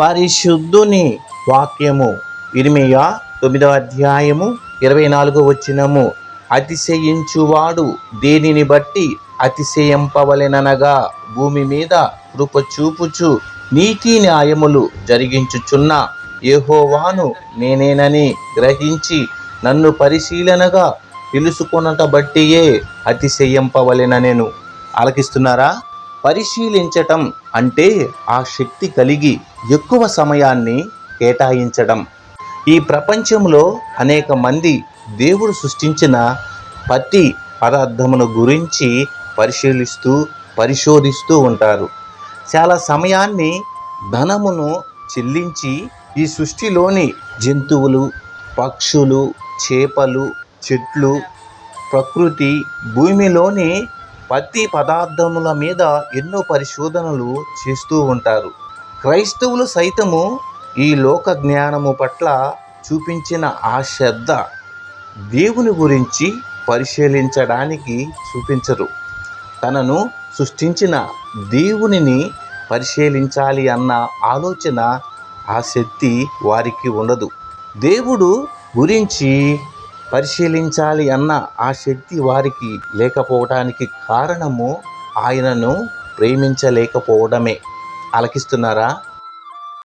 పరిశుద్ధుని వాక్యము ఇర్మీయా 9వ అధ్యాయము 24వ వచనము. అతిశయించువాడు దేనిని బట్టి అతిశయింపవలెననగా భూమి మీద కృప చూపుచు నీతి న్యాయములు జరిగించుచున్న యెహోవాను నేనేనని గ్రహించి నన్ను పరిశీలనగా తెలుసుకొనుట బట్టియే అతిశయింపవలెననెను. ఆలకిస్తున్నారా? పరిశీలించటం అంటే ఆ శక్తి కలిగి ఎక్కువ సమయాన్ని కేటాయించడం. ఈ ప్రపంచంలో అనేక మంది దేవుడు సృష్టించిన ప్రతి పదార్థమును గురించి పరిశోధిస్తూ ఉంటారు. చాలా సమయాన్ని, ధనమును చెల్లించి ఈ సృష్టిలోని జంతువులు, పక్షులు, చేపలు, చెట్లు, ప్రకృతి, భూమిలోని ప్రతి పదార్థముల మీద ఎన్నో పరిశోధనలు చేస్తూ ఉంటారు. క్రైస్తవులు సైతము ఈ లోక జ్ఞానము పట్ల చూపించిన ఆ శ్రద్ధ దేవుని గురించి పరిశీలించడానికి చూపించరు. తనను సృష్టించిన దేవునిని పరిశీలించాలి అన్న ఆలోచన, ఆసక్తి వారికి ఉండదు. దేవుడు గురించి పరిశీలించాలి అన్న ఆ శక్తి వారికి లేకపోవడానికి కారణము ఆయనను ప్రేమించలేకపోవడమే. ఆలకిస్తున్నారా?